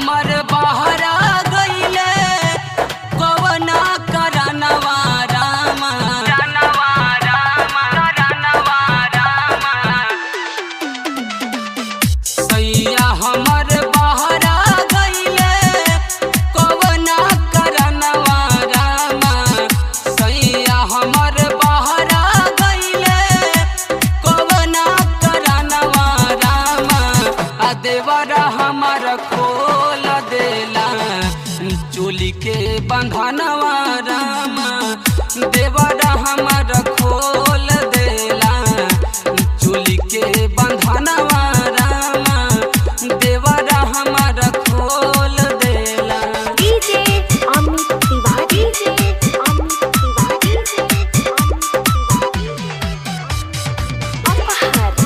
हमर बहरा गईले कवना करनवा रामा करनवा रामा करनवा रामा सैया हमर बहरा गईले कवना करनवा रामा सैया हमर बहरा गईले कवना करनवा रामा आ देवरा हमर खोल देला चोली के बंधनवा रामा देवरा हमर खोल देला चोली के बंधनवा रामा देवरा हमर खोल देला। डीजे अमित तिवारी अमित तिवारी अपहर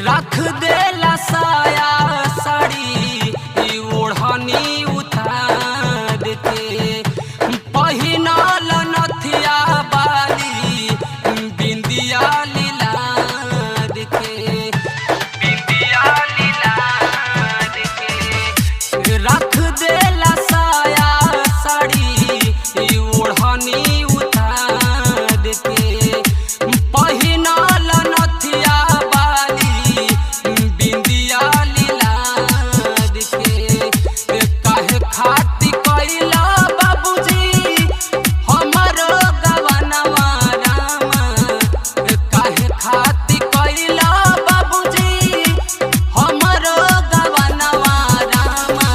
रख देला साया साड़ी ई ओढ़नी उतार के पहिनल नथिया बाली बिंदिया लीलार के बिंदिया लीलार के रख देला साया साड़ी ई ओढ़नी उतार के पहिनल नथिया बिंदिया लीलार के काहे खाती कइला बाबूजी हमरो गवनवा रामा काहे खाती कइला बाबूजी हमरो गवनवा रामा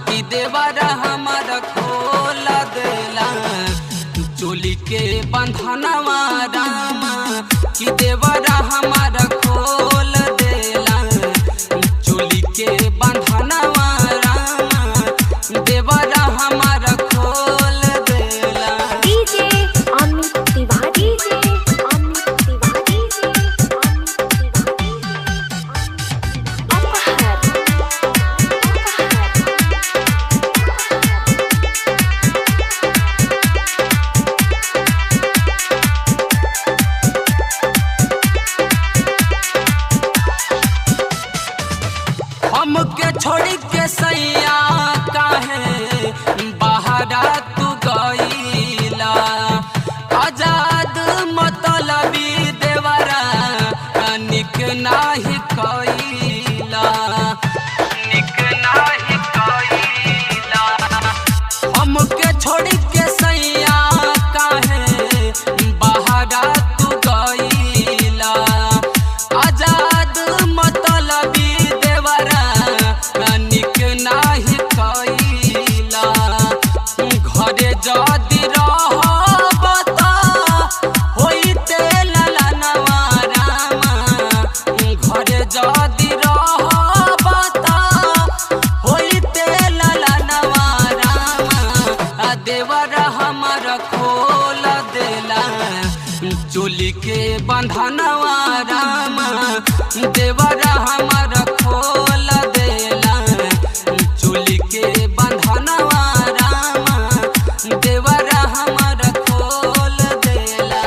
कि देवरा हमर खोल देला चोली के बंधनवा रामा कि देवरा हमर खोल देला चोली के बंधनवा रामा देवरा हमर खोल देला। डीजे अमित तिवारी अमित तिवारी अपहर हमके छोड़ी के सैया काहे बहरा तू गईला आजाद मतलबी देवरा निक नाही कईला निक नाही कईला हमके छोड़ी के सैया काहे बहरा तू गईला आजाद मतलबी देवरा निक नाही कईला घरे जदि रहब त होइते ललनवा रामा घरे जदि रहब त होइते ललनवा रामा आ देवरा हमर खोल देला चोली के बंधनवा रामा देवरा हमर खोल देला चोली के बंधनवा रामा देवरा हमर खोल देला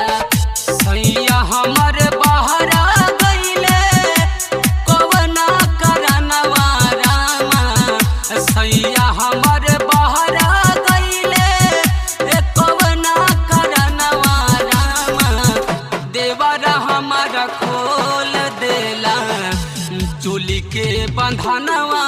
सैया हमर बहरा गईले कवना करनवा रामा सैया हमर बहरा गईले कवना करनवा रामा देवरा हमर खोल देला चोली के बंधनवा